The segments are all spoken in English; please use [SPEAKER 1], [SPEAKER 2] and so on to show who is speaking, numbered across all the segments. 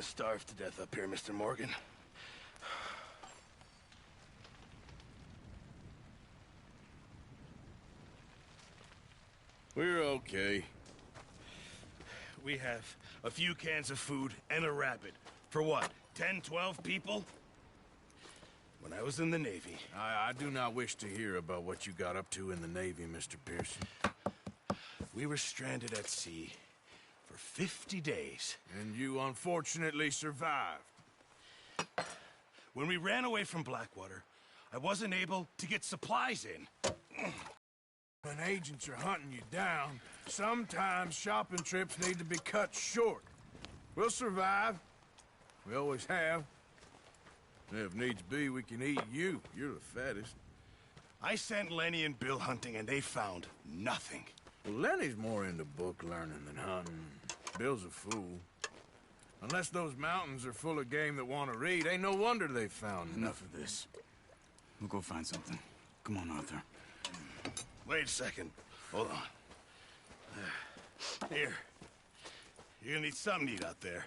[SPEAKER 1] gonna starve to death up here, Mr. Morgan. We're okay. We have a few cans of food and a rabbit. For what, 10, 12 people? When I was in the Navy...
[SPEAKER 2] I do not wish to hear about what you got up to in the Navy, Mr. Pearson.
[SPEAKER 1] We were stranded at sea for 50 days.
[SPEAKER 2] And you unfortunately survived.
[SPEAKER 1] When we ran away from Blackwater, I wasn't able to get supplies in.
[SPEAKER 2] When agents are hunting you down, sometimes shopping trips need to be cut short. We'll survive. We always have. If needs be, we can eat you. You're the fattest.
[SPEAKER 1] I sent Lenny and Bill hunting, and they found nothing.
[SPEAKER 2] Well, Lenny's more into book learning than hunting. Bill's a fool. Unless those mountains are full of game that want to read, ain't no wonder they found
[SPEAKER 3] Enough of this. We'll go find something. Come on, Arthur.
[SPEAKER 1] Wait a second. Hold on. Here. You're gonna need something to eat out there.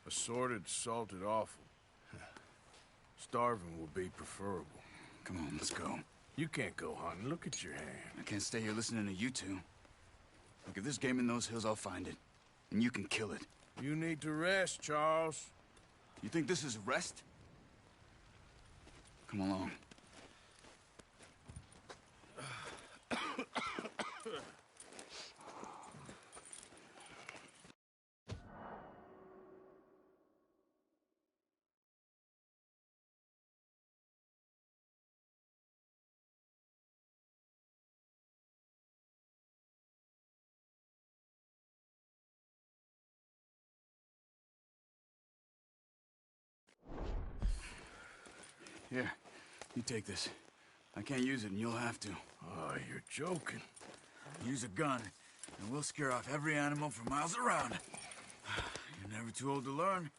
[SPEAKER 2] Assorted, salted offal. Starving will be preferable.
[SPEAKER 3] Come on, let's go.
[SPEAKER 2] You can't go hunting. Look at your hand.
[SPEAKER 3] I can't stay here listening to you two. Look, if there's game in those hills, I'll find it. And you can kill it.
[SPEAKER 2] You need to rest, Charles.
[SPEAKER 3] You think this is rest? Come along. Here, you take this. I can't use it, and you'll have to.
[SPEAKER 2] Oh, you're joking.
[SPEAKER 3] Use a gun, and we'll scare off every animal for miles around. You're never too old to learn,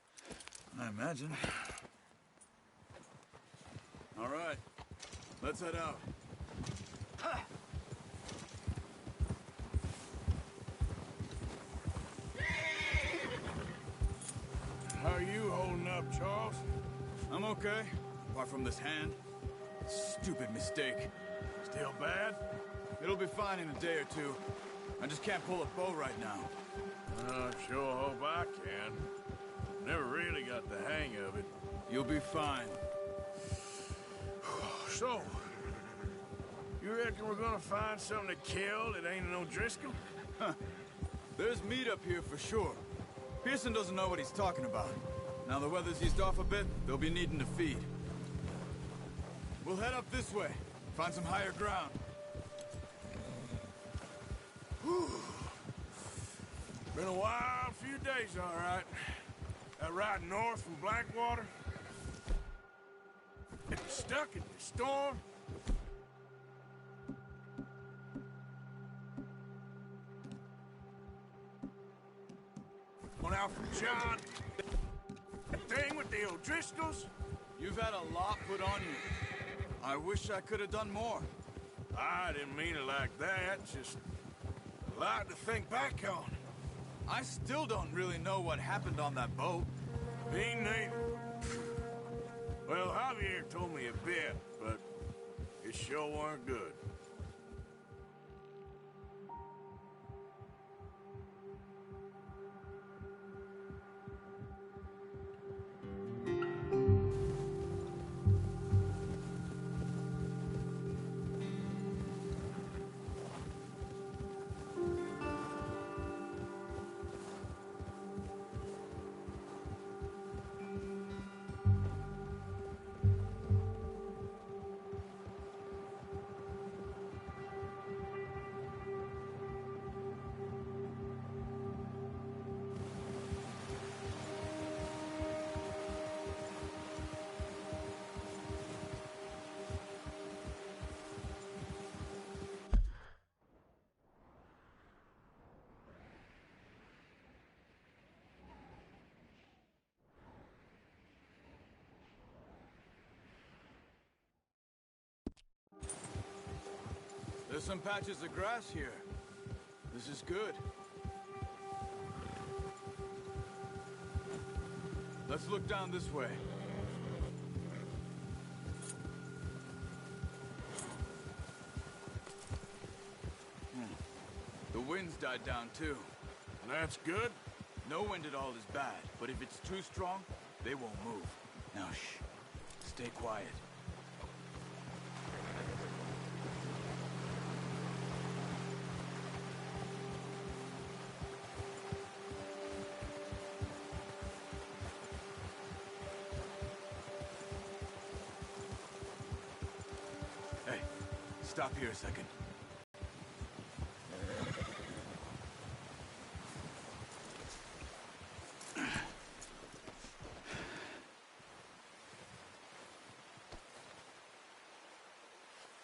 [SPEAKER 3] I imagine. All right, let's head out.
[SPEAKER 2] How are you holding up, Charles?
[SPEAKER 3] I'm okay, apart from this hand. Stupid mistake.
[SPEAKER 2] Still bad?
[SPEAKER 3] It'll be fine in a day or two. I just can't pull a bow right now.
[SPEAKER 2] I sure hope I can. Never really got the hang of it.
[SPEAKER 3] You'll be fine.
[SPEAKER 2] So, you reckon we're gonna find something to kill that ain't no Driscoll?
[SPEAKER 3] Huh. There's meat up here for sure. Pearson doesn't know what he's talking about. Now the weather's eased off a bit, they'll be needing to feed. We'll head up this way, find some higher ground.
[SPEAKER 2] Whew. Been a wild few days, all right. That ride north from Blackwater. Stuck in the storm. Going out from John. That thing with the O'Driscolls.
[SPEAKER 3] You've had a lot put on you. I wish I could have done more.
[SPEAKER 2] I didn't mean it like that. Just a lot to think back on.
[SPEAKER 3] I still don't really know what happened on that boat.
[SPEAKER 2] Me neither. Well, Javier told me a bit, but it sure weren't good.
[SPEAKER 3] There's some patches of grass here. This is good. Let's look down this way. The wind's died down too.
[SPEAKER 2] That's good.
[SPEAKER 3] No wind at all is bad, but if it's too strong, they won't move. Now shh. Stay quiet. Hey, stop here a second.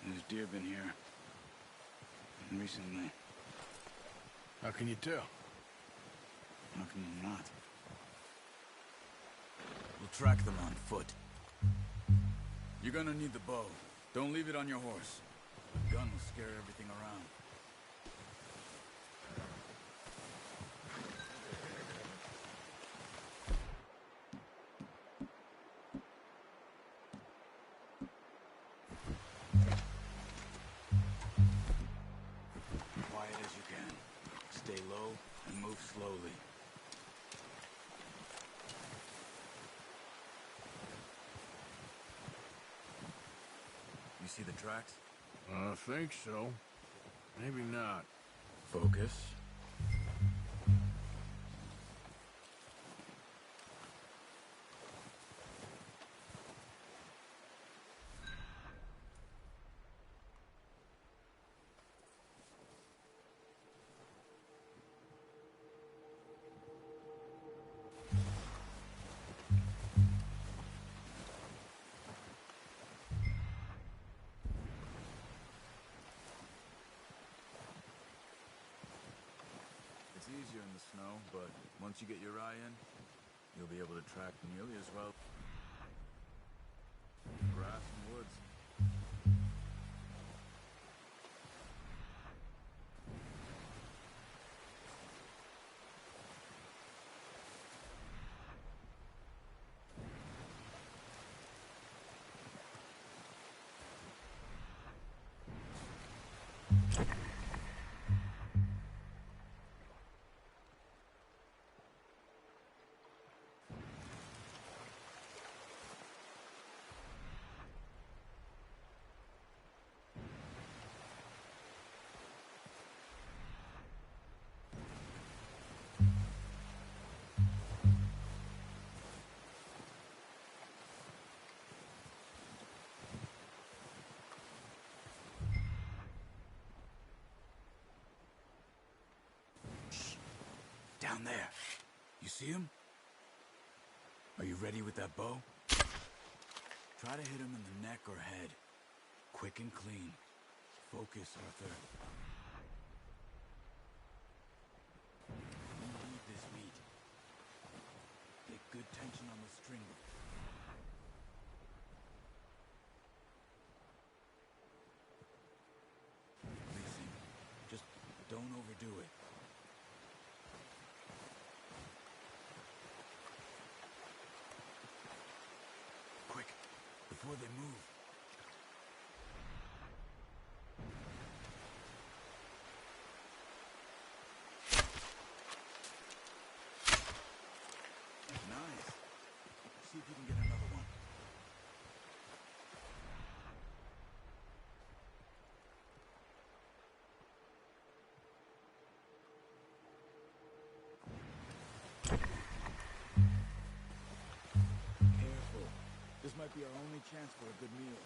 [SPEAKER 3] There's deer been here. And recently.
[SPEAKER 2] How can you tell?
[SPEAKER 3] How can you not? We'll track them on foot. You're gonna need the bow. Don't leave it on your horse. The gun will scare everything around. Quiet as you can. Stay low and move slowly. You see the tracks?
[SPEAKER 2] I think so. Maybe not.
[SPEAKER 3] Focus. It's easier in the snow, but once you get your eye in, you'll be able to track nearly as well. Grass and woods. Down there. You see him? Are you ready with that bow? Try to hit him in the neck or head. Quick and clean. Focus, Arthur. You need this meat. Get good tension on the string. Listen, just don't overdo it. Quick, before they move. Nice. See if you can get another one. Careful. This might be our only chance for a good meal.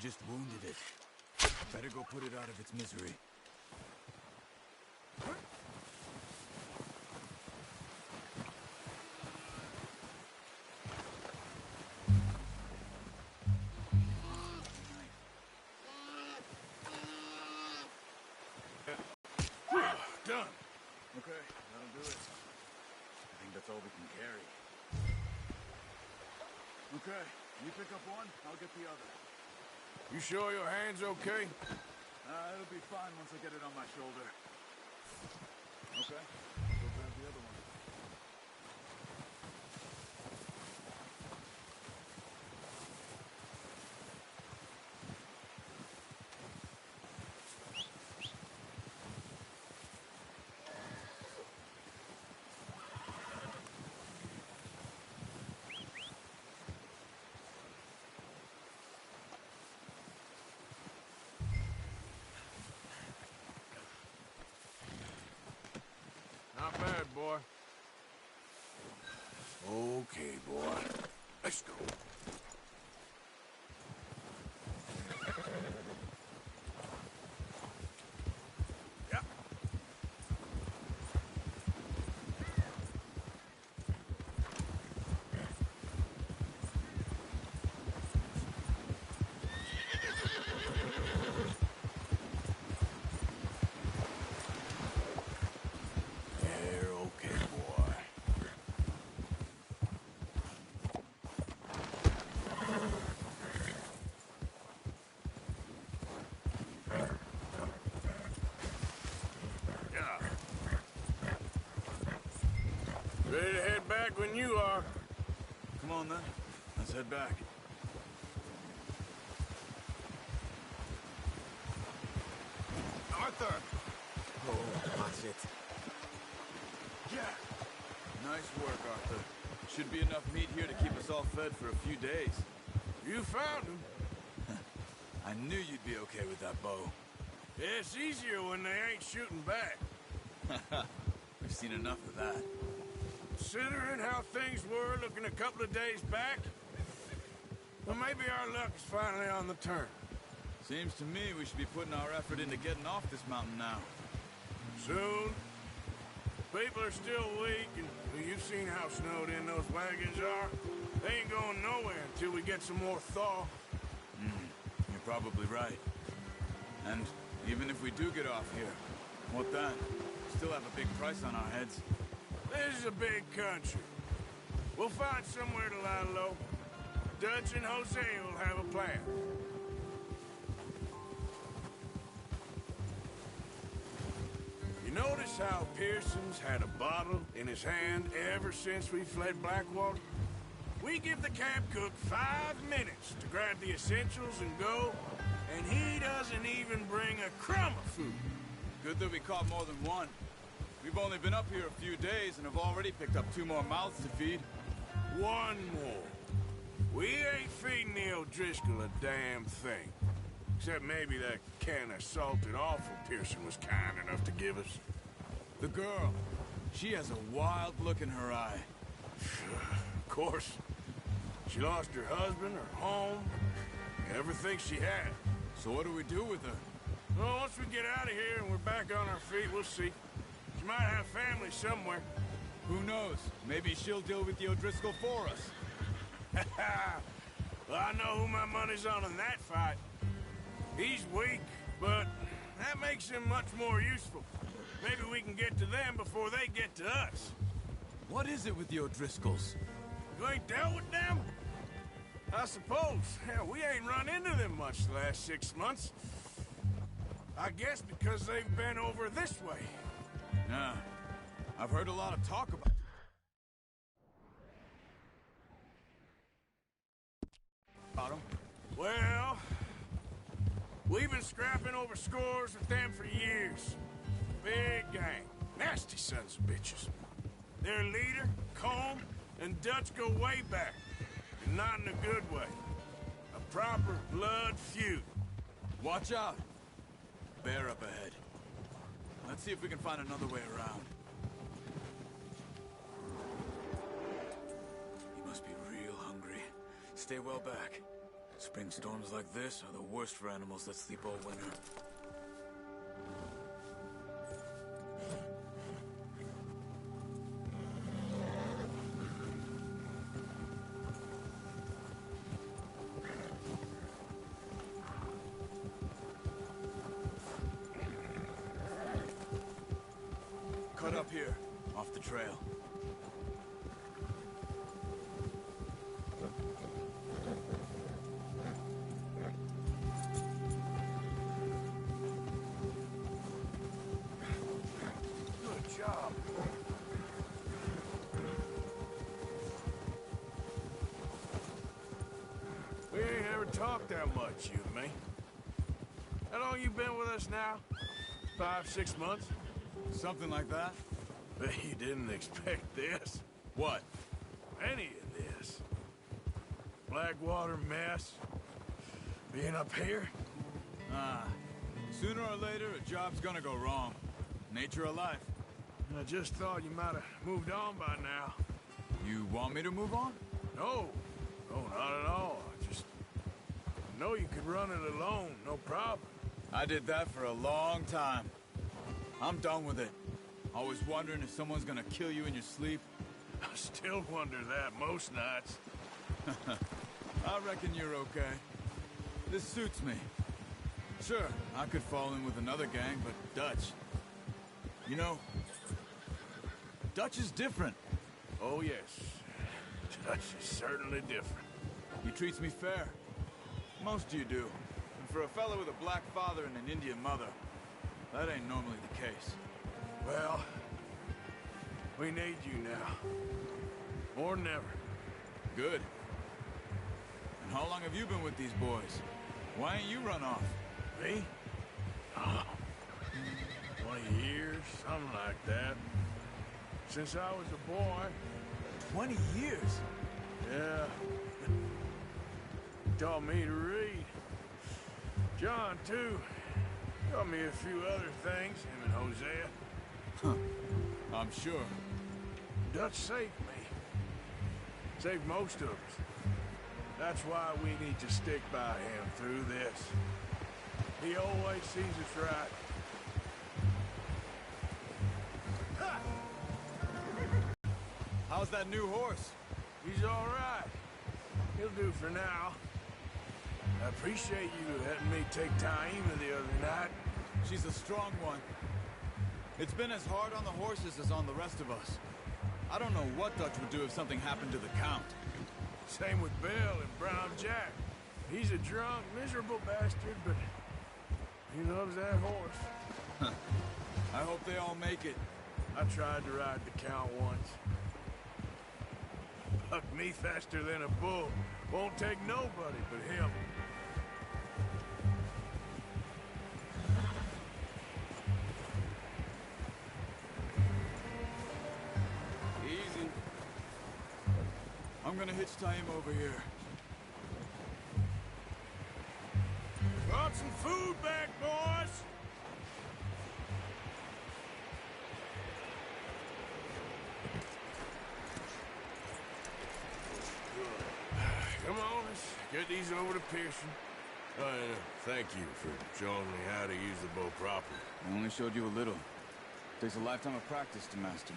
[SPEAKER 3] just wounded it. Better go put it out of its misery.
[SPEAKER 2] Done.
[SPEAKER 3] Okay, that'll do it. I think that's all we can carry. Okay, you pick up one, I'll get the other.
[SPEAKER 2] You sure your hand's okay?
[SPEAKER 3] It'll be fine once I get it on my shoulder. Okay, go grab the other one.
[SPEAKER 2] Not bad, boy. Okay, boy. Let's go. Yeah. There, okay, boy. Yeah. Ready to head back when you are.
[SPEAKER 3] Come on then, let's head back.
[SPEAKER 2] Arthur!
[SPEAKER 3] Oh, that's it. Yeah. Nice work, Arthur. Should be enough meat here to keep us all fed for a few days.
[SPEAKER 2] You found him.
[SPEAKER 3] I knew you'd be okay with that bow.
[SPEAKER 2] Yeah, it's easier when they ain't shooting back.
[SPEAKER 3] We've seen enough of that.
[SPEAKER 2] Considering how things were looking a couple of days back, well, maybe our luck is finally on the turn.
[SPEAKER 3] Seems to me we should be putting our effort into getting off this mountain now.
[SPEAKER 2] Soon. People are still weak, and well, you've seen how snowed in those wagons are. They ain't going nowhere until we get some more thaw.
[SPEAKER 3] You're probably right. And even if we do get off here, what then? Still have a big price on our heads.
[SPEAKER 2] This is a big country. We'll find somewhere to lie low. Dutch and Jose will have a plan. You notice how Pearson's had a bottle in his hand ever since we fled Blackwater? We give the camp cook 5 minutes to grab the essentials and go, and he doesn't even bring a crumb of food.
[SPEAKER 3] Good that we caught more than one. We've only been up here a few days and have already picked up 2 more mouths to feed.
[SPEAKER 2] One more. We ain't feeding the O'Driscoll a damn thing. Except maybe that can of salted offal Pearson was kind enough to give us.
[SPEAKER 3] The girl. She has a wild look in her eye.
[SPEAKER 2] Of course. She lost her husband, her home, everything she had.
[SPEAKER 3] So what do we do with her?
[SPEAKER 2] Well, once we get out of here and we're back on our feet, we'll see. She might have family somewhere.
[SPEAKER 3] Who knows? Maybe she'll deal with the O'Driscoll for us.
[SPEAKER 2] Well, I know who my money's on in that fight. He's weak, but that makes him much more useful. Maybe we can get to them before they get to us.
[SPEAKER 3] What is it with the O'Driscolls?
[SPEAKER 2] You ain't dealt with them? I suppose. Hell, we ain't run into them much the last 6 months. I guess because they've been over this way.
[SPEAKER 3] Yeah. I've heard a lot of talk about... Bottom?
[SPEAKER 2] Well, we've been scrapping over scores with them for years. Big gang. Nasty sons of bitches. Their leader, Colm, and Dutch go way back. And not in a good way. A proper blood feud.
[SPEAKER 3] Watch out! Bear up ahead. Let's see if we can find another way around. You must be real hungry. Stay well back. Spring storms like this are the worst for animals that sleep all winter. Cut up here, off the trail.
[SPEAKER 2] Good job. We ain't ever talked that much, you and me. How long you been with us now? 5, 6 months?
[SPEAKER 3] Something like that?
[SPEAKER 2] Bet you didn't expect this.
[SPEAKER 3] What?
[SPEAKER 2] Any of this. Blackwater mess. Being up here?
[SPEAKER 3] Ah. Sooner or later, a job's gonna go wrong. Nature of life.
[SPEAKER 2] I just thought you might have moved on by now.
[SPEAKER 3] You want me to move on?
[SPEAKER 2] No. No, not at all. I just know you could run it alone, no problem.
[SPEAKER 3] I did that for a long time. I'm done with it. Always wondering if someone's gonna kill you in your sleep.
[SPEAKER 2] I still wonder that most nights.
[SPEAKER 3] I reckon you're okay. This suits me. Sure, I could fall in with another gang, but Dutch... You know, Dutch is different.
[SPEAKER 2] Oh, yes. Dutch is certainly different.
[SPEAKER 3] He treats me fair. Most of you do. And for a fellow with a black father and an Indian mother, that ain't normally the case.
[SPEAKER 2] Well, we need you now. More than ever.
[SPEAKER 3] Good. And how long have you been with these boys? Why ain't you run off?
[SPEAKER 2] Me? Oh, 20 years, something like that. Since I was a boy.
[SPEAKER 3] 20 years?
[SPEAKER 2] Yeah. Taught me to read. John, too. Taught me a few other things, him and Hosea.
[SPEAKER 3] Huh. I'm sure.
[SPEAKER 2] Dutch saved me. Saved most of us. That's why we need to stick by him through this. He always sees us right.
[SPEAKER 3] How's that new horse?
[SPEAKER 2] He's all right. He'll do for now. I appreciate you letting me take Taima the other night.
[SPEAKER 3] She's a strong one. It's been as hard on the horses as on the rest of us. I don't know what Dutch would do if something happened to the Count.
[SPEAKER 2] Same with Bill and Brown Jack. He's a drunk, miserable bastard, but he loves that horse.
[SPEAKER 3] I hope they all make it.
[SPEAKER 2] I tried to ride the Count once. Bucked me faster than a bull. Won't take nobody but him.
[SPEAKER 3] Easy. I'm gonna hitch Taima over here.
[SPEAKER 2] Brought some food back, boys! Come on, let's get these over to Pearson. Thank you for showing me how to use the bow properly.
[SPEAKER 3] I only showed you a little. Takes a lifetime of practice to master.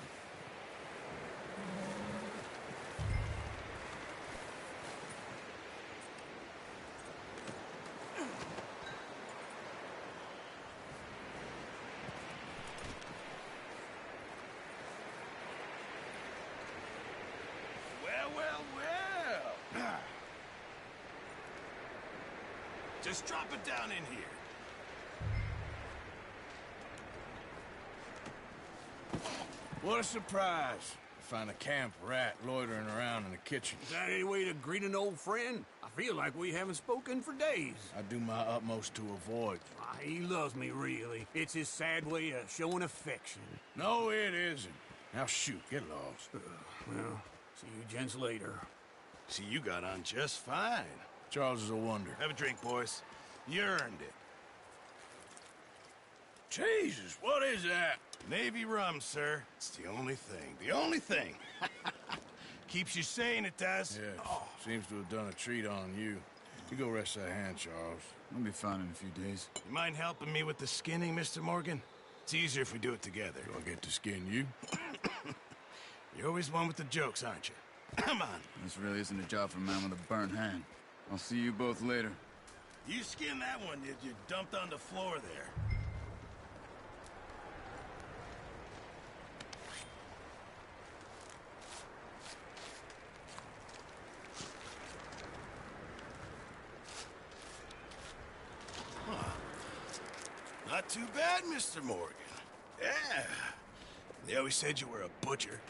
[SPEAKER 1] Well. Just drop it down in here.
[SPEAKER 2] What a surprise. Find a camp rat loitering around in the kitchen.
[SPEAKER 4] Is that any way to greet an old friend? I feel like we haven't spoken for days.
[SPEAKER 2] I do my utmost to avoid.
[SPEAKER 4] He loves me, really. It's his sad way of showing affection.
[SPEAKER 2] No, it isn't. Now shoot, get lost.
[SPEAKER 4] Well, see you gents later.
[SPEAKER 1] See, you got on just fine.
[SPEAKER 2] Charles is a wonder.
[SPEAKER 1] Have a drink, boys. You earned it.
[SPEAKER 2] Jesus, what is that?
[SPEAKER 1] Navy rum, sir. It's the only thing. The only thing. Keeps you sane, it does.
[SPEAKER 2] Yes, seems to have done a treat on you. You go rest that hand, Charles.
[SPEAKER 3] I'll be fine in a few days.
[SPEAKER 1] You mind helping me with the skinning, Mr. Morgan? It's easier if we do it together.
[SPEAKER 2] Do I get to skin you?
[SPEAKER 1] You're always one with the jokes, aren't you? Come on.
[SPEAKER 3] This really isn't a job for a man with a burnt hand. I'll see you both later.
[SPEAKER 1] You skinned that one you dumped on the floor there. Not too bad, Mr. Morgan. Yeah. They always said you were a butcher.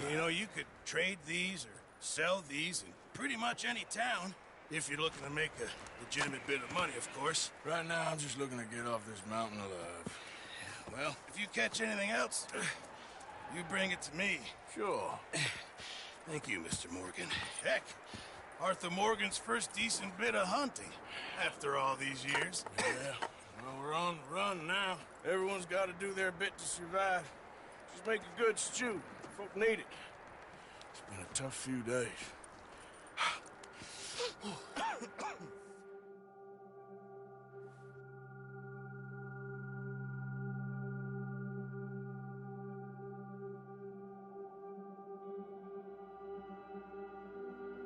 [SPEAKER 1] You know, you could trade these or sell these in pretty much any town, if you're looking to make a legitimate bit of money, of course.
[SPEAKER 2] Right now, I'm just looking to get off this mountain alive.
[SPEAKER 1] Well, if you catch anything else, you bring it to me.
[SPEAKER 2] Sure.
[SPEAKER 1] Thank you, Mr. Morgan. Heck, Arthur Morgan's first decent bit of hunting after all these years.
[SPEAKER 2] Yeah. Well, we're on the run now. Everyone's got to do their bit to survive. Just make a good stew. Folk need it. It's been a tough few days.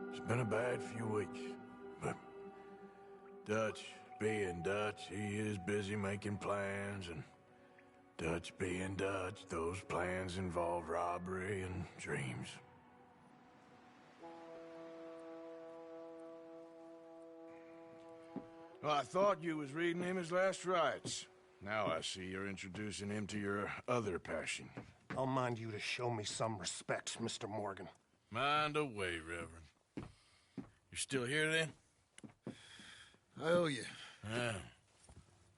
[SPEAKER 2] It's been a bad few weeks, but Dutch being Dutch, he is busy making plans, and Dutch being Dutch, those plans involve robbery and dreams. Well, I thought you was reading him his last rites. Now I see you're introducing him to your other passion.
[SPEAKER 5] I'll mind you to show me some respect, Mr. Morgan.
[SPEAKER 2] Mind away, Reverend. You still here, then?
[SPEAKER 5] I owe you.
[SPEAKER 2] Yeah.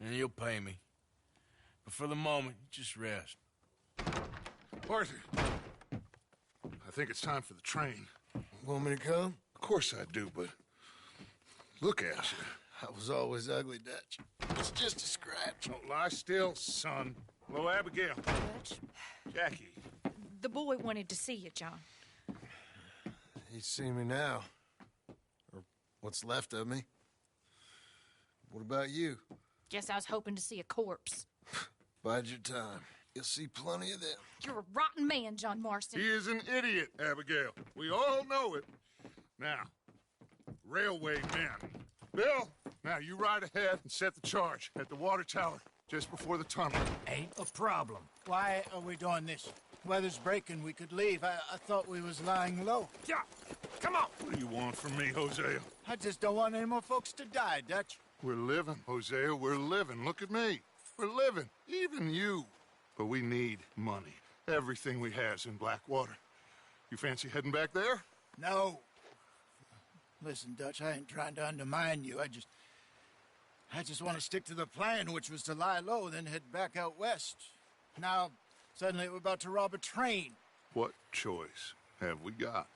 [SPEAKER 2] And you'll pay me. But for the moment, just rest.
[SPEAKER 6] Arthur, I think it's time for the train.
[SPEAKER 5] Want me to come?
[SPEAKER 6] Of course I do, but look at you.
[SPEAKER 5] I was always ugly, Dutch. It's just a scratch.
[SPEAKER 6] Don't lie still, son. Hello, Abigail.
[SPEAKER 7] Dutch,
[SPEAKER 6] Jackie.
[SPEAKER 7] the boy wanted to see you, John.
[SPEAKER 5] He's seen me now. Or what's left of me. What about you?
[SPEAKER 7] Guess I was hoping to see a corpse.
[SPEAKER 5] Bide your time. You'll see plenty of them.
[SPEAKER 7] You're a rotten man, John Marston.
[SPEAKER 6] He is an idiot, Abigail. We all know it. Now, railway men. Bill, now you ride ahead and set the charge at the water tower just before the tunnel.
[SPEAKER 8] Ain't a problem. Why are we doing this? Weather's breaking. We could leave. I thought we was lying low.
[SPEAKER 6] Yeah, come on. What do you want from me, Hosea?
[SPEAKER 8] I just don't want any more folks to die, Dutch.
[SPEAKER 6] We're living, Hosea. We're living. Look at me. We're living. Even you. But we need money. Everything we has in Blackwater. You fancy heading back there?
[SPEAKER 8] No. Listen, Dutch, I ain't trying to undermine you. I just want to stick to the plan, which was to lie low, then head back out west. Now, suddenly we're about to rob a train.
[SPEAKER 6] What choice have we got?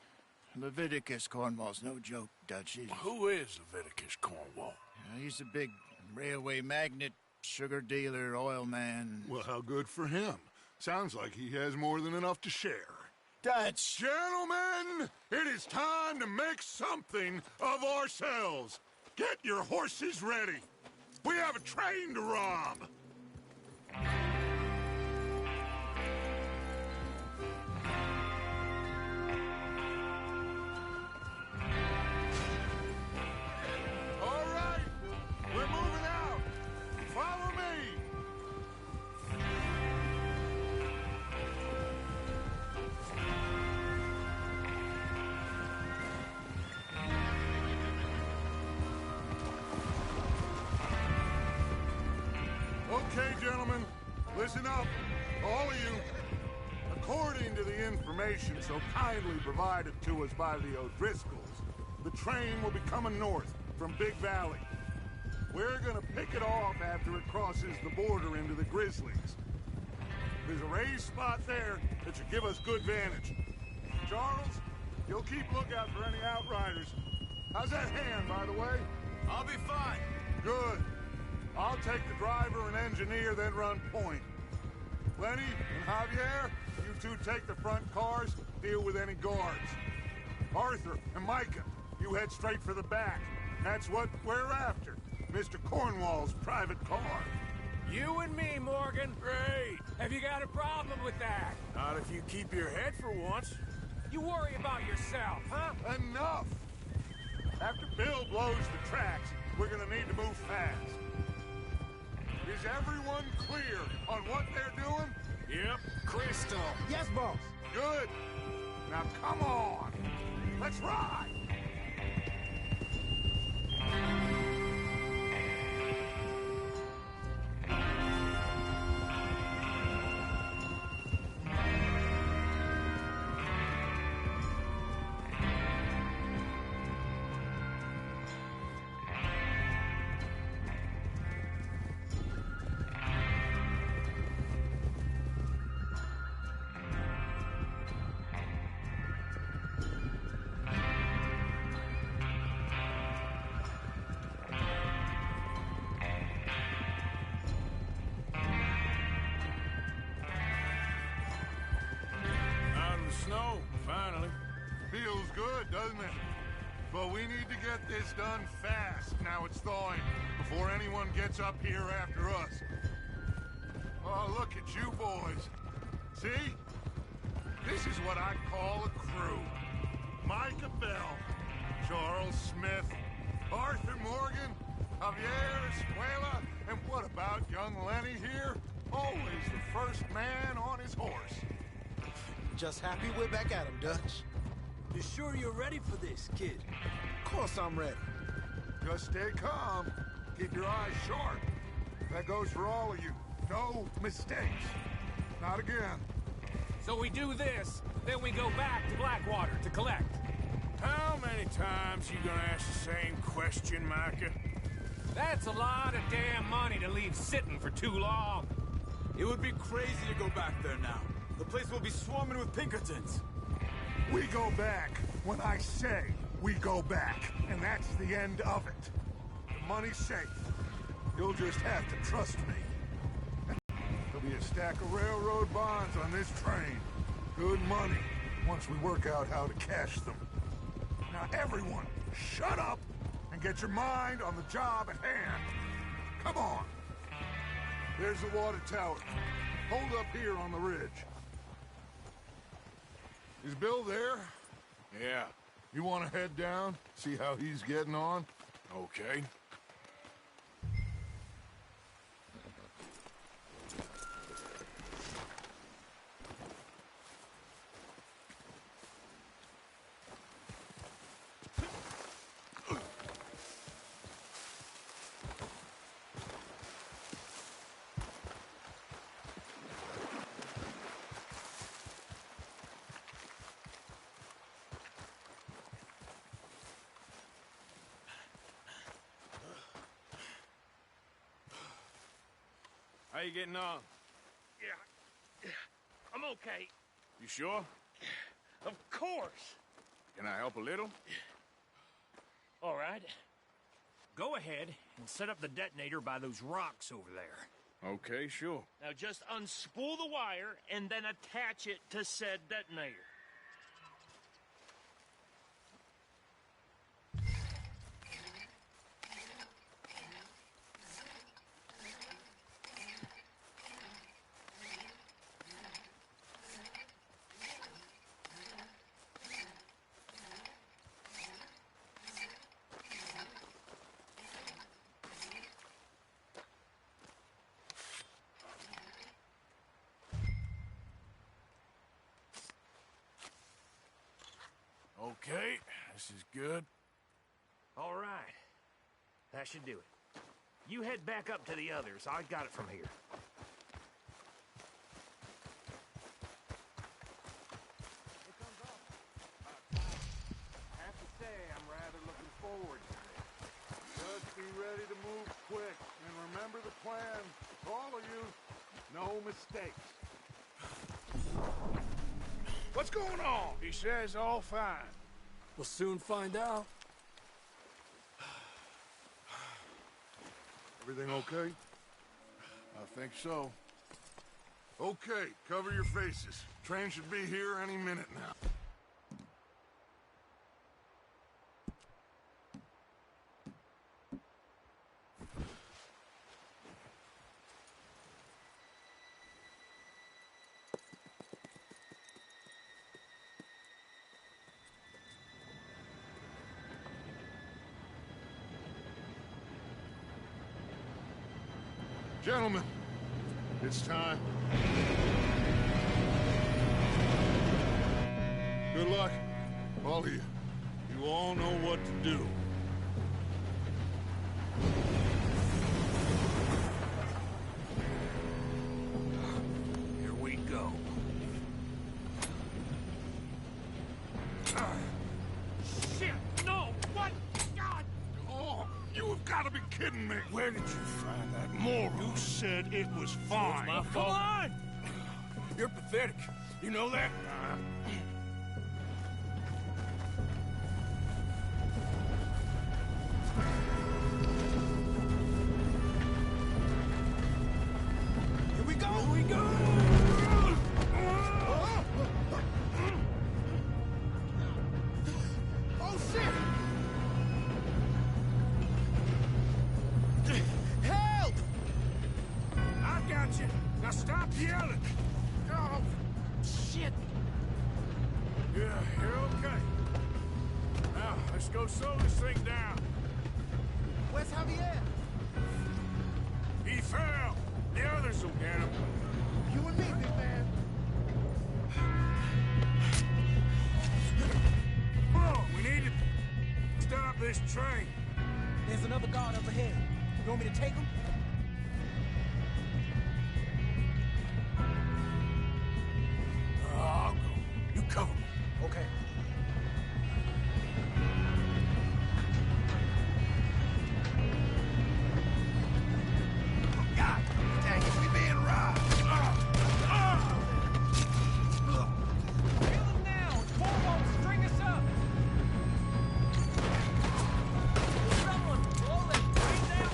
[SPEAKER 8] Leviticus Cornwall's no joke, Dutch.
[SPEAKER 2] Who is Leviticus Cornwall?
[SPEAKER 8] He's a big railway magnate, sugar dealer, oil man.
[SPEAKER 6] Well, how good for him. Sounds like he has more than enough to share.
[SPEAKER 8] Dutch!
[SPEAKER 6] Gentlemen, it is time to make something of ourselves. Get your horses ready. We have a train to rob. All right, we're moving out. Follow me. Okay, gentlemen, listen up, all of you. According to the information so kindly provided to us by the O'Driscolls, the train will be coming north from Big Valley. We're gonna pick it off after it crosses the border into the Grizzlies. There's a raised spot there that should give us good vantage. Charles, you'll keep lookout for any outriders. How's that hand, by the way?
[SPEAKER 3] I'll be fine.
[SPEAKER 6] Good. I'll take the driver and engineer, then run point. Lenny and Javier, you two take the front cars, deal with any guards. Arthur and Micah, you head straight for the back. That's what we're after. Mr. Cornwall's private car.
[SPEAKER 4] You and me, Morgan.
[SPEAKER 2] Great.
[SPEAKER 4] Have you got a problem with that?
[SPEAKER 2] Not if you keep your head for once.
[SPEAKER 4] You worry about yourself, huh?
[SPEAKER 6] Enough! After Bill blows the tracks, we're gonna need to move fast. Is everyone clear on what they're doing?
[SPEAKER 2] Yep.
[SPEAKER 4] Crystal.
[SPEAKER 8] Yes, boss.
[SPEAKER 6] Good. Now come on. Let's ride.
[SPEAKER 2] Snow, finally.
[SPEAKER 6] Feels good, doesn't it? But we need to get this done fast now it's thawing, before anyone gets up here after us. Oh, look at you boys. See? This is what I call a crew. Micah Bell, Charles Smith, Arthur Morgan, Javier Escuela, and what about young Lenny here? Always the first man on his horse.
[SPEAKER 9] Just happy we're back at him, Dutch.
[SPEAKER 4] You sure you're ready for this, kid?
[SPEAKER 9] Of course I'm ready.
[SPEAKER 6] Just stay calm. Keep your eyes sharp. That goes for all of you. No mistakes. Not again.
[SPEAKER 4] So we do this, then we go back to Blackwater to collect.
[SPEAKER 2] How many times you gonna ask the same question, Micah?
[SPEAKER 4] That's a lot of damn money to leave sitting for too long.
[SPEAKER 3] It would be crazy to go back there now. The place will be swarming with Pinkertons.
[SPEAKER 6] We go back when I say we go back, and that's the end of it. The money's safe. You'll just have to trust me. There'll be a stack of railroad bonds on this train. Good money, once we work out how to cash them. Now everyone, shut up and get your mind on the job at hand. Come on. There's the water tower. Hold up here on the ridge. Is Bill there?
[SPEAKER 2] Yeah.
[SPEAKER 6] You want to head down, see how he's getting on?
[SPEAKER 2] Okay. How you getting on?
[SPEAKER 10] Yeah, I'm okay.
[SPEAKER 2] You sure?
[SPEAKER 10] Of course.
[SPEAKER 2] Can I help a little?
[SPEAKER 10] All right. Go ahead and set up the detonator by those rocks over there.
[SPEAKER 2] Okay, sure.
[SPEAKER 10] Now just unspool the wire and then attach it to said detonator.
[SPEAKER 2] Okay, this is good.
[SPEAKER 10] All right. That should do it. You head back up to the others. I got it from here.
[SPEAKER 6] I have to say, I'm rather looking forward to it. Just be ready to move quick, and remember the plan. All of you, no mistakes.
[SPEAKER 2] What's going on? He says all fine.
[SPEAKER 4] We'll soon find out.
[SPEAKER 6] Everything okay?
[SPEAKER 2] I think so.
[SPEAKER 6] Okay, cover your faces. Train should be here any minute now. Gentlemen, it's time. Good luck, all of you. You all know what to do.
[SPEAKER 4] Here we go.
[SPEAKER 10] Shit! No! What? God!
[SPEAKER 6] Oh, you have got to be kidding me.
[SPEAKER 2] Where did you find that moron?
[SPEAKER 6] You said it was fine.
[SPEAKER 2] My fault. Come on! You're pathetic. You know that?
[SPEAKER 9] Here we go! Here we go! Oh, shit! Help!
[SPEAKER 2] I got you. Now stop yelling. Oh,
[SPEAKER 9] Shit!
[SPEAKER 2] yeah, you're okay. Now, let's go slow this thing down.
[SPEAKER 9] Where's Javier?
[SPEAKER 2] He fell. The others will get him.
[SPEAKER 9] You and me, big man.
[SPEAKER 2] Come on, we need to stop this train.
[SPEAKER 9] There's another guard up ahead. You want me to take him?
[SPEAKER 2] I'll go. You cover me.
[SPEAKER 9] Okay.
[SPEAKER 2] God dang it, we being robbed.
[SPEAKER 10] Kill him now! Foremost, string us up! Someone, pull it! Right now!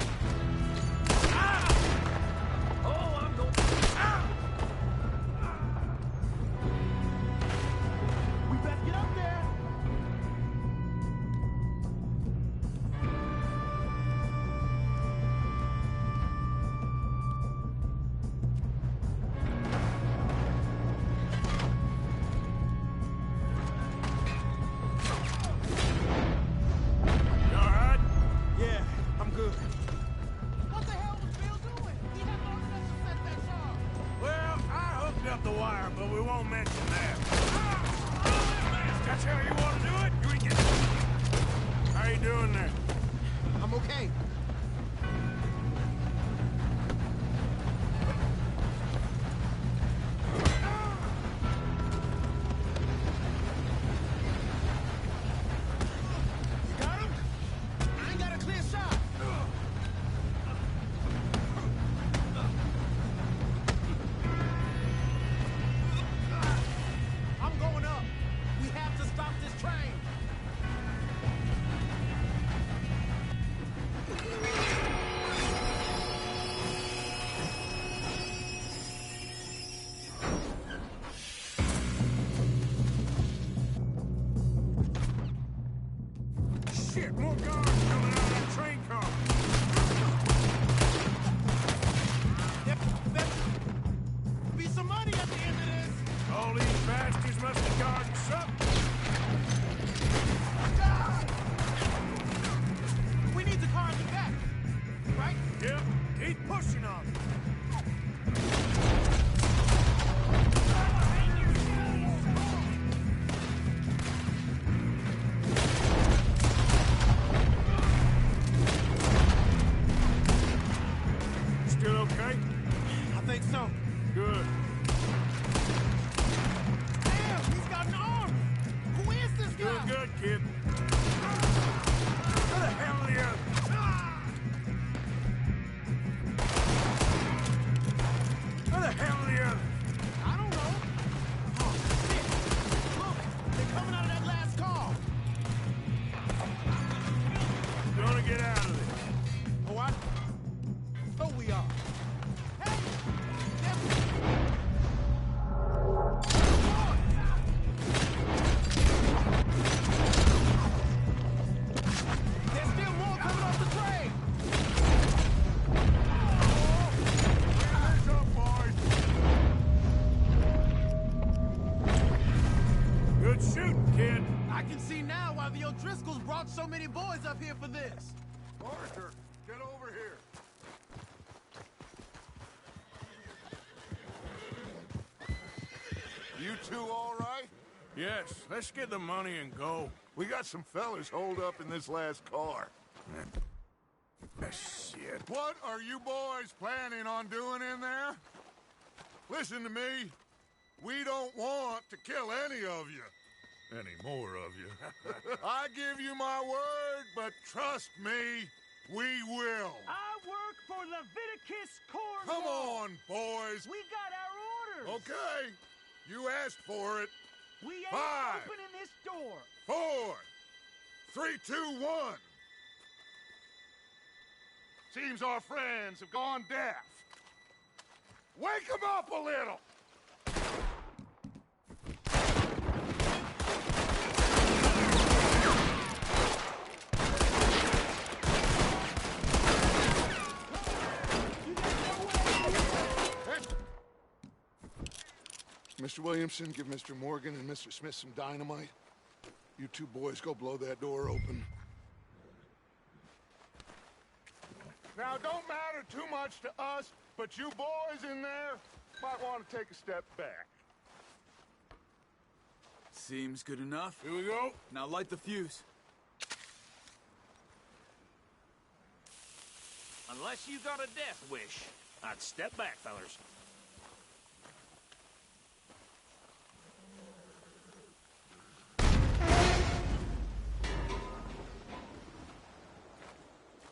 [SPEAKER 10] Oh, I'm going...
[SPEAKER 9] We best get up there.
[SPEAKER 2] You all right?
[SPEAKER 9] Yeah, I'm good. What the hell was Bill doing? He had no sense to set that charge.
[SPEAKER 2] Well, I hooked up the wire, but we won't mention that. That's how you want to do it? You ain't get... How you doing there?
[SPEAKER 9] I'm okay. You got him? I ain't got a clear shot. I'm going up. We have to stop this train.
[SPEAKER 2] Shit, more guards coming out of that train car.
[SPEAKER 9] Be some money at the end of this.
[SPEAKER 2] All these bastards must be guarding something.
[SPEAKER 9] We need the car in the back, right?
[SPEAKER 2] Yep, keep pushing on it. Still okay?
[SPEAKER 9] I think so.
[SPEAKER 2] Good.
[SPEAKER 9] Damn, he's got an arm. Who is this guy?
[SPEAKER 2] Doing good, kid. Where the hell are the others? Where the hell are the others?
[SPEAKER 9] I don't know. Oh, shit. Look, they're coming out of that last car.
[SPEAKER 2] Gonna get out of this.
[SPEAKER 9] Oh, I... So we are. Hey! There's still more coming off the train.
[SPEAKER 2] Hands up, boys. Good shooting, kid.
[SPEAKER 9] I can see now why the O'Driscolls brought so many boys up here for this.
[SPEAKER 6] Arthur, get over here. you two all right?
[SPEAKER 2] Yes, let's get the money and go.
[SPEAKER 6] We got some fellas holed up in this last car.
[SPEAKER 2] Shit.
[SPEAKER 6] What are you boys planning on doing in there? Listen to me. We don't want to kill any of you. Any more of you. I give you my word, but trust me, we will.
[SPEAKER 9] I work for Leviticus Corps.
[SPEAKER 6] Come on, boys.
[SPEAKER 9] We got our orders.
[SPEAKER 6] Okay. You asked for it.
[SPEAKER 9] We ain't
[SPEAKER 6] 5,
[SPEAKER 9] opening this door.
[SPEAKER 6] 4, 3, 2, 1. Seems our friends have gone deaf. Wake them up a little! Mr. Williamson, give Mr. Morgan and Mr. Smith some dynamite. You two boys go blow that door open. Now, don't matter too much to us, but you boys in there might want to take a step back.
[SPEAKER 3] Seems good enough.
[SPEAKER 2] Here we go.
[SPEAKER 3] Now light the fuse.
[SPEAKER 10] Unless you got a death wish, I'd step back, fellers.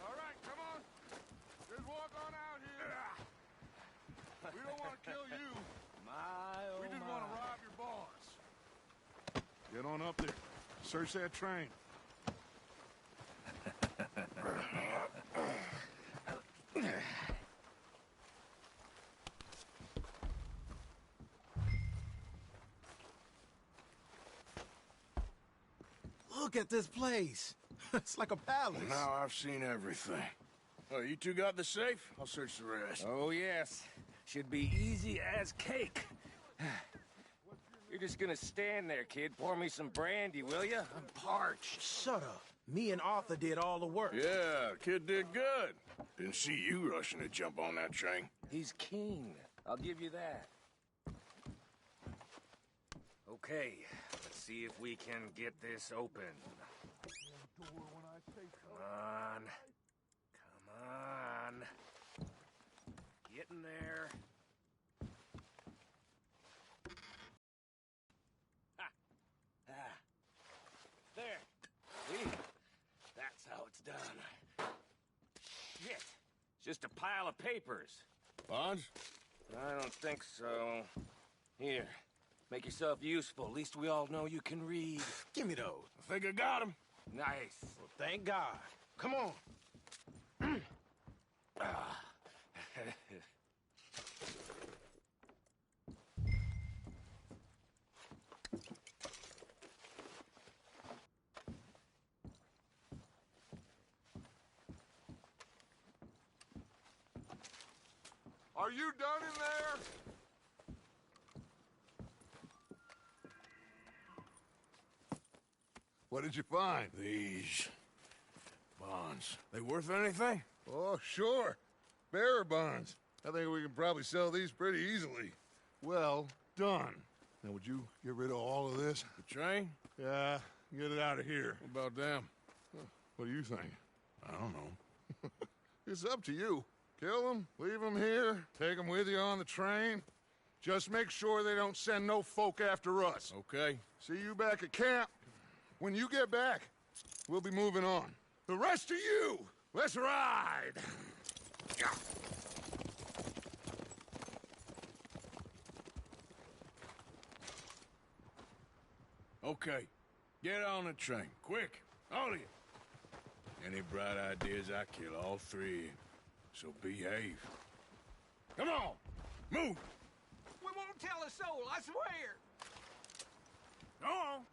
[SPEAKER 6] All right, come on. Just walk on out here. We don't want to kill you. We just want to rob your boss. Get on up there. Search that train.
[SPEAKER 8] Look at this place. It's like a palace.
[SPEAKER 2] Now I've seen everything. Oh, you two got the safe? I'll search the rest.
[SPEAKER 11] Oh, yes. Should be easy as cake. You're just gonna stand there, kid. Pour me some brandy, will ya? I'm parched.
[SPEAKER 8] Shut up. Me and Arthur did all the work.
[SPEAKER 2] Yeah, kid did good. Didn't see you rushing to jump on that train.
[SPEAKER 11] He's king. I'll give you that. Okay, let's see if we can get this open. Come on. Come on. Get in there. Ha! Ah. There. See? That's how it's done. Shit. It's just a pile of papers.
[SPEAKER 2] Bonds?
[SPEAKER 11] I don't think so. Here. Make yourself useful. At least we all know you can read.
[SPEAKER 8] Give me those.
[SPEAKER 2] I think I got him.
[SPEAKER 11] Nice.
[SPEAKER 8] Well, thank God. Come on.
[SPEAKER 11] Ah.
[SPEAKER 6] Are you done in there? What did you find?
[SPEAKER 2] These bonds. They worth anything?
[SPEAKER 6] Oh, sure. Bearer bonds. I think we can probably sell these pretty easily. Well done. Now, would you get rid of all of this?
[SPEAKER 2] The train?
[SPEAKER 6] Yeah, get it out of here.
[SPEAKER 2] What about them?
[SPEAKER 6] What do you think?
[SPEAKER 2] I don't know.
[SPEAKER 6] It's up to you. Kill them, leave them here, take them with you on the train. Just make sure they don't send no folk after us.
[SPEAKER 2] Okay.
[SPEAKER 6] See you back at camp. When you get back, we'll be moving on. The rest of you, let's ride!
[SPEAKER 2] Okay. Get on the train. Quick. All of you. Any bright ideas, I kill all three. So behave. Come on! Move!
[SPEAKER 4] We won't tell a soul, I swear.
[SPEAKER 2] Go on!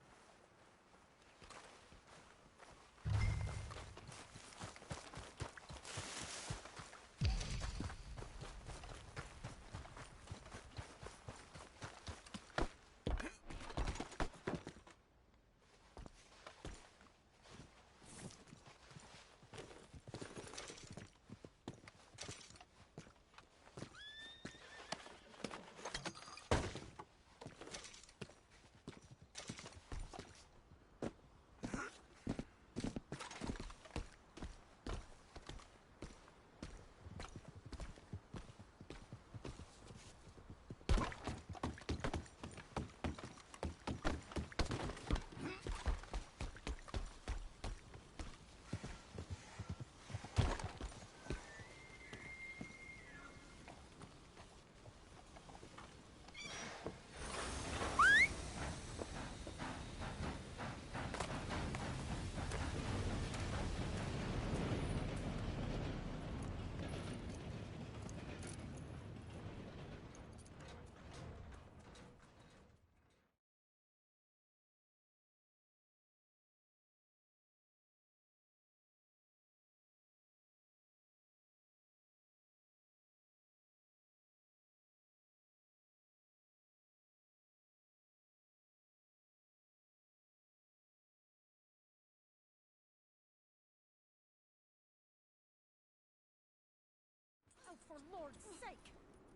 [SPEAKER 12] Lord's sake!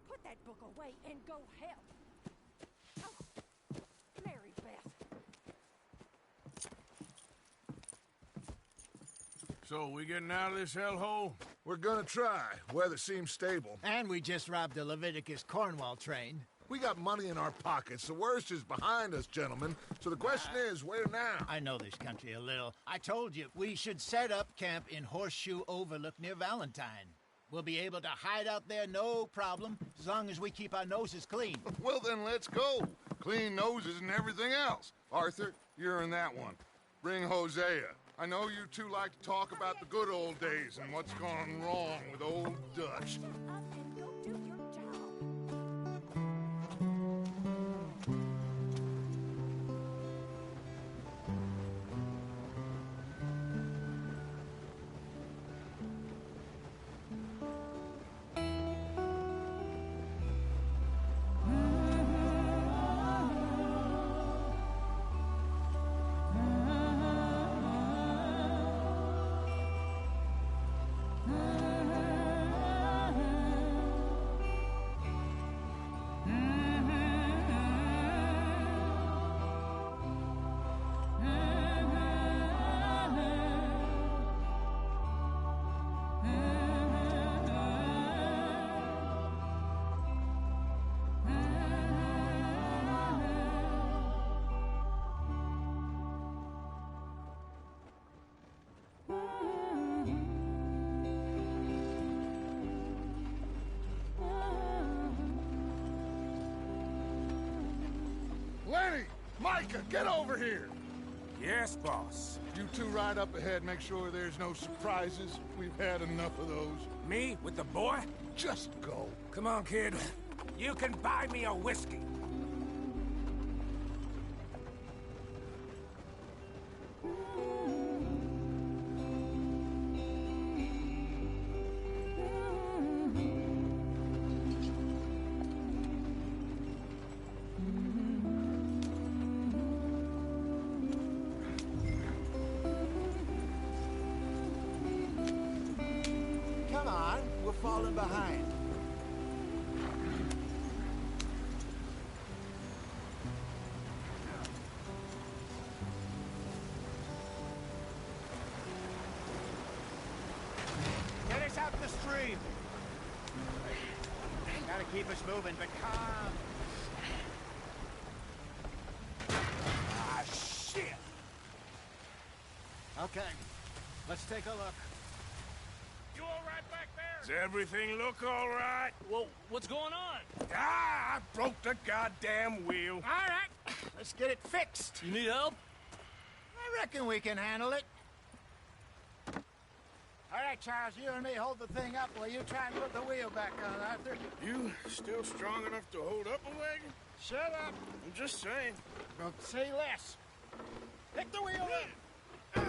[SPEAKER 12] Put that book away and go help. Oh, Mary Beth.
[SPEAKER 2] So, we getting out of this hellhole?
[SPEAKER 6] We're gonna try. Weather seems stable.
[SPEAKER 8] And we just robbed the Leviticus Cornwall train.
[SPEAKER 6] We got money in our pockets. The worst is behind us, gentlemen. So the question is, where now?
[SPEAKER 8] I know this country a little. I told you, we should set up camp in Horseshoe Overlook near Valentine. We'll be able to hide out there, no problem, as long as we keep our noses clean.
[SPEAKER 6] Well, then let's go. Clean noses and everything else. Arthur, you're in that one. Bring Hosea. I know you two like to talk about the good old days and what's gone wrong with old Dutch. Lenny! Micah, get over here!
[SPEAKER 4] Yes, boss.
[SPEAKER 6] You two ride up ahead, make sure there's no surprises. We've had enough of those.
[SPEAKER 4] Me? With the boy?
[SPEAKER 6] Just go.
[SPEAKER 4] Come on, kid. You can buy me a whiskey.
[SPEAKER 8] Come on, we're falling behind. Get us out the stream. Gotta keep us moving, but calm. Ah, shit! Okay, let's take a look.
[SPEAKER 10] You all right back there?
[SPEAKER 2] Does everything look all right?
[SPEAKER 10] Well, what's going on?
[SPEAKER 2] Ah, I broke the goddamn wheel.
[SPEAKER 8] All right, let's get it fixed.
[SPEAKER 10] You need help?
[SPEAKER 8] I reckon we can handle it. All right, Charles, you and me hold the thing up while you try and put the wheel back on, Arthur.
[SPEAKER 2] You still strong enough to hold up a wagon?
[SPEAKER 8] Shut up.
[SPEAKER 2] I'm just saying.
[SPEAKER 8] Don't say less. Pick the wheel up.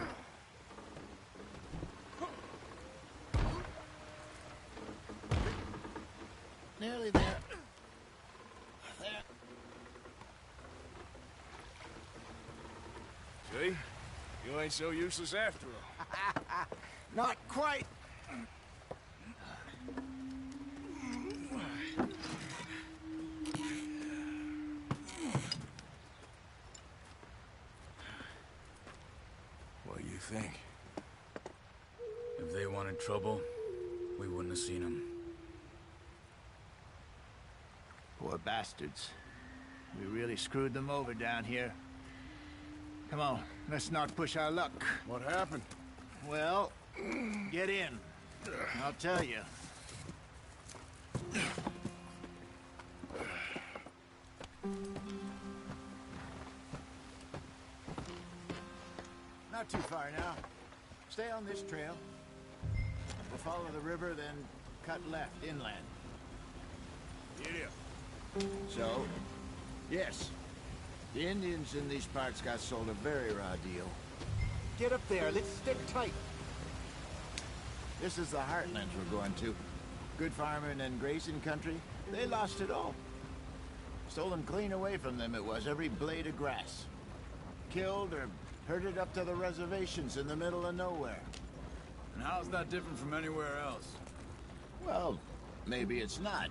[SPEAKER 8] Nearly there. There.
[SPEAKER 2] See? You ain't so useless after all.
[SPEAKER 8] Not quite.
[SPEAKER 2] What do you think?
[SPEAKER 3] If they wanted trouble, we wouldn't have seen them.
[SPEAKER 8] Poor bastards. We really screwed them over down here. Come on, let's not push our luck.
[SPEAKER 2] What happened?
[SPEAKER 8] Well, get in. I'll tell you. Not too far now. Stay on this trail. We'll follow the river, then cut left inland.
[SPEAKER 2] Yeah.
[SPEAKER 8] So, yes, the Indians in these parts got sold a very raw deal. Get up there, let's stick tight. This is the heartlands we're going to. Good farming and grazing country, they lost it all. Stolen clean away from them it was, every blade of grass. Killed or herded up to the reservations in the middle of nowhere.
[SPEAKER 3] And how's that different from anywhere else?
[SPEAKER 8] Well, maybe it's not.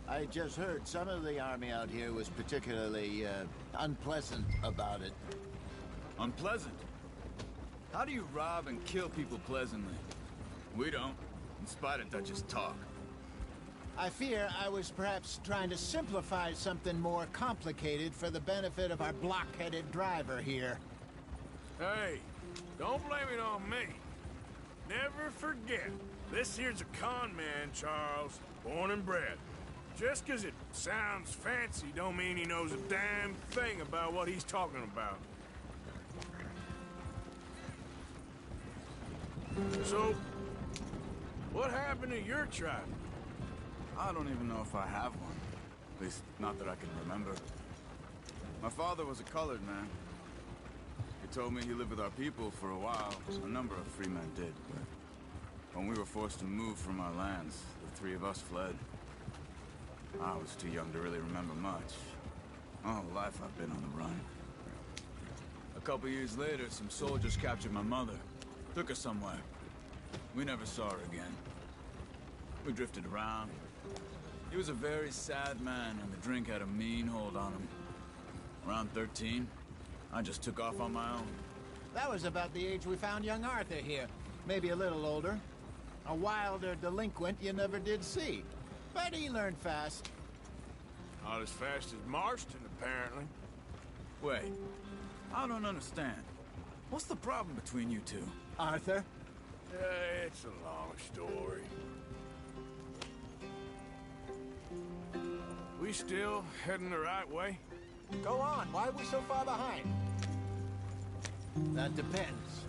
[SPEAKER 8] I just heard some of the army out here was particularly, unpleasant about it.
[SPEAKER 3] Unpleasant? How do you rob and kill people pleasantly? We don't, in spite of Dutch's talk.
[SPEAKER 8] I fear I was perhaps trying to simplify something more complicated for the benefit of our block-headed driver here.
[SPEAKER 2] Hey, don't blame it on me. Never forget, this here's a con man, Charles, born and bred. Just 'cause it sounds fancy don't mean he knows a damn thing about what he's talking about. So, what happened to your tribe?
[SPEAKER 3] I don't even know if I have one. At least, not that I can remember. My father was a colored man. He told me he lived with our people for a while. A number of free men did, but when we were forced to move from our lands, the three of us fled. I was too young to really remember much. My whole life I've been on the run. A couple years later, some soldiers captured my mother. Took her somewhere. We never saw her again. We drifted around. He was a very sad man, and the drink had a mean hold on him. Around 13, I just took off on my own.
[SPEAKER 8] That was about the age we found young Arthur here. Maybe a little older. A wilder delinquent you never did see. But he learned fast.
[SPEAKER 2] Not as fast as Marston, apparently.
[SPEAKER 3] Wait, I don't understand. What's the problem between you two?
[SPEAKER 8] Arthur?
[SPEAKER 2] It's a long story. We still heading the right way?
[SPEAKER 8] Go on. Why are we so far behind? That depends.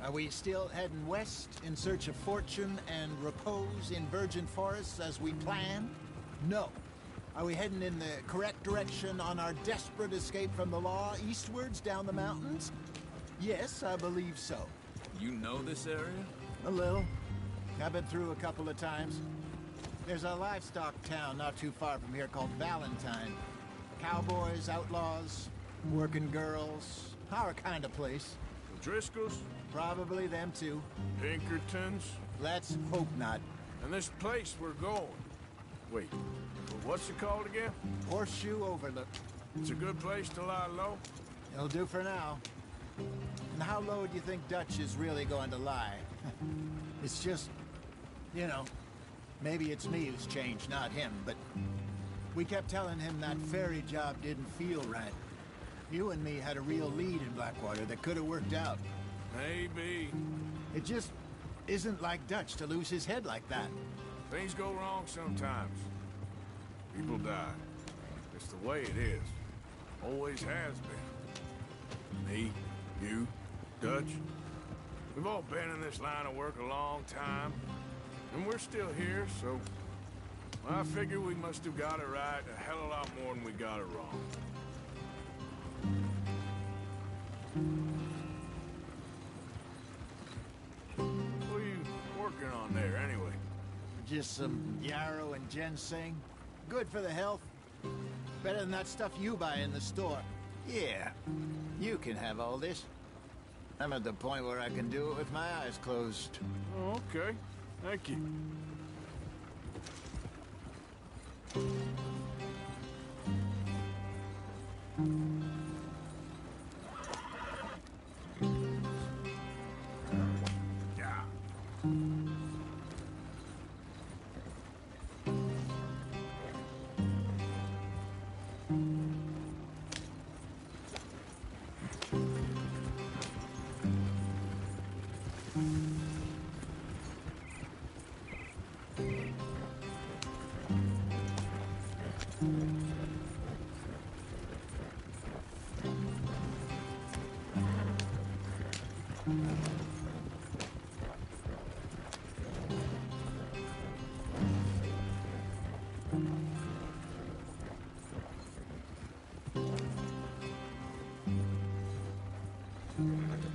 [SPEAKER 8] Are we still heading west in search of fortune and repose in virgin forests as we planned? No. Are we heading in the correct direction on our desperate escape from the law eastwards down the mountains? Yes, I believe so.
[SPEAKER 3] You know this area?
[SPEAKER 8] A little. I've been through a couple of times. There's a livestock town not too far from here called Valentine. Cowboys, outlaws, working girls, our kind of place.
[SPEAKER 2] The Driscolls?
[SPEAKER 8] Probably them too.
[SPEAKER 2] Pinkertons?
[SPEAKER 8] Let's hope not.
[SPEAKER 2] And this place we're going. Wait, what's it called again?
[SPEAKER 8] Horseshoe Overlook.
[SPEAKER 2] It's a good place to lie low?
[SPEAKER 8] It'll do for now. And how low do you think Dutch is really going to lie? It's just, you know, maybe it's me who's changed, not him, but we kept telling him that ferry job didn't feel right. You and me had a real lead in Blackwater that could have worked out.
[SPEAKER 2] Maybe.
[SPEAKER 8] It just isn't like Dutch to lose his head like that.
[SPEAKER 2] Things go wrong sometimes. People die. It's the way it is. Always has been. Me, you, Dutch. We've all been in this line of work a long time. And we're still here, so I figure we must have got it right a hell of a lot more than we got it wrong. What are you working on there, anyway?
[SPEAKER 8] Just some yarrow and ginseng. Good for the health. Better than that stuff you buy in the store. Yeah, you can have all this. I'm at the point where I can do it with my eyes closed.
[SPEAKER 2] Oh, okay. Thank you.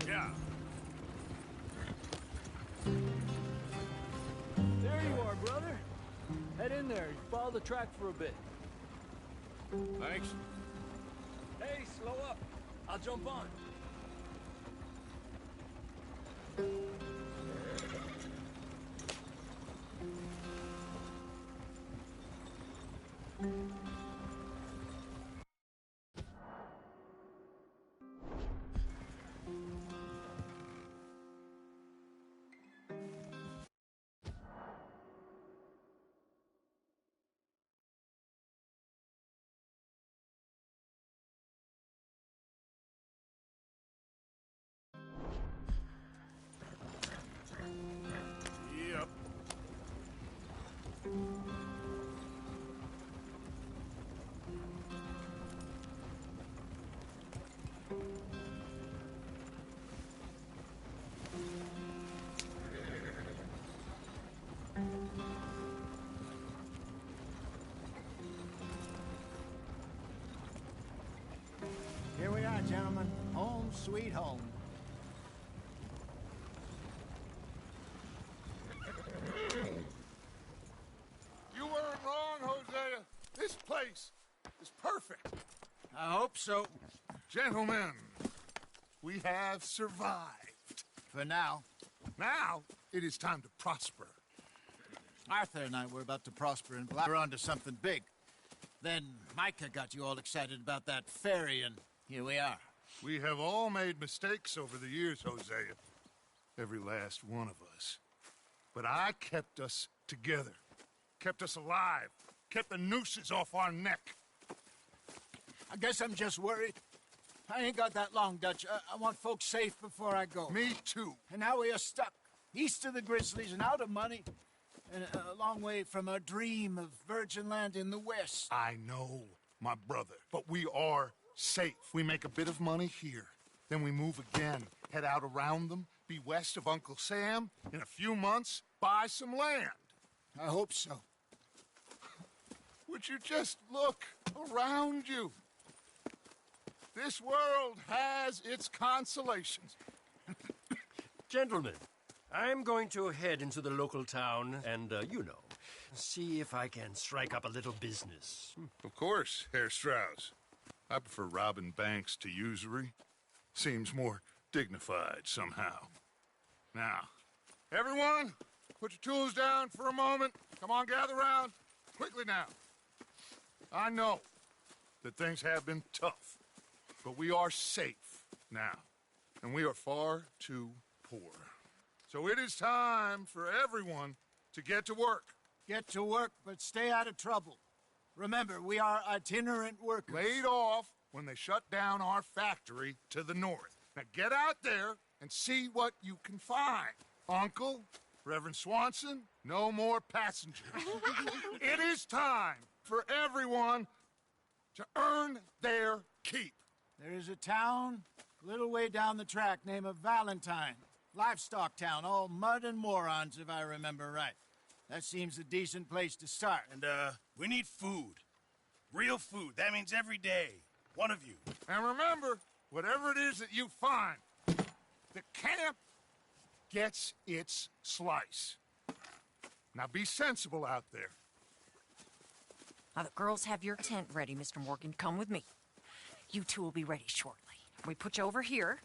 [SPEAKER 2] Yeah.
[SPEAKER 13] There you are, brother. Head in there. Follow the track for a bit.
[SPEAKER 2] Thanks.
[SPEAKER 13] Hey, slow up. I'll jump on.
[SPEAKER 8] sweet home.
[SPEAKER 6] You weren't wrong, Hosea. This place is perfect.
[SPEAKER 8] I hope so.
[SPEAKER 6] Gentlemen, we have survived.
[SPEAKER 8] For now.
[SPEAKER 6] Now, it is time to prosper.
[SPEAKER 8] Arthur and I were about to prosper and we're onto something big. Then Micah got you all excited about that ferry, and here we are.
[SPEAKER 6] We have all made mistakes over the years, Hosea. Every last one of us. But I kept us together. Kept us alive. Kept the nooses off our neck.
[SPEAKER 8] I guess I'm just worried. I ain't got that long, Dutch. I want folks safe before I go.
[SPEAKER 6] Me too.
[SPEAKER 8] And now we are stuck. East of the Grizzlies and out of money. And a long way from our dream of virgin land in the west.
[SPEAKER 6] I know, my brother. But we are safe. We make a bit of money here. Then we move again. Head out around them. Be west of Uncle Sam. In a few months, buy some land.
[SPEAKER 8] I hope so.
[SPEAKER 6] Would you just look around you? This world has its consolations.
[SPEAKER 10] Gentlemen, I'm going to head into the local town and, see if I can strike up a little business.
[SPEAKER 6] Of course, Herr Strauss. I prefer robbing banks to usury. Seems more dignified somehow. Now, everyone, put your tools down for a moment. Come on, gather round. Quickly now. I know that things have been tough, but we are safe now, and we are far too poor. So it is time for everyone to get to work.
[SPEAKER 8] Get to work, but stay out of trouble. Remember, we are itinerant workers.
[SPEAKER 6] Laid off when they shut down our factory to the north. Now get out there and see what you can find. Uncle, Reverend Swanson, no more passengers. It is time for everyone to earn their keep.
[SPEAKER 8] There is a town a little way down the track named Valentine. Livestock town, all mud and morons, if I remember right. That seems a decent place to start.
[SPEAKER 1] And, we need food. Real food. That means every day. One of you.
[SPEAKER 6] And remember, whatever it is that you find, the camp gets its slice. Now be sensible out there.
[SPEAKER 14] Now, the girls have your tent ready, Mr. Morgan. Come with me. You two will be ready shortly. We put you over here.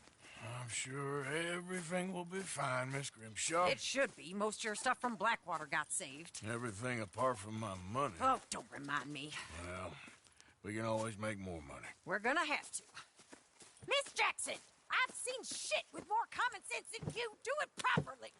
[SPEAKER 2] I'm sure everything will be fine, Miss Grimshaw.
[SPEAKER 14] It should be. Most of your stuff from Blackwater got saved.
[SPEAKER 2] Everything apart from my money.
[SPEAKER 14] Oh, don't remind me.
[SPEAKER 2] Well, we can always make more money.
[SPEAKER 14] We're gonna have to. Miss Jackson, I've seen shit with more common sense than you. Do it properly.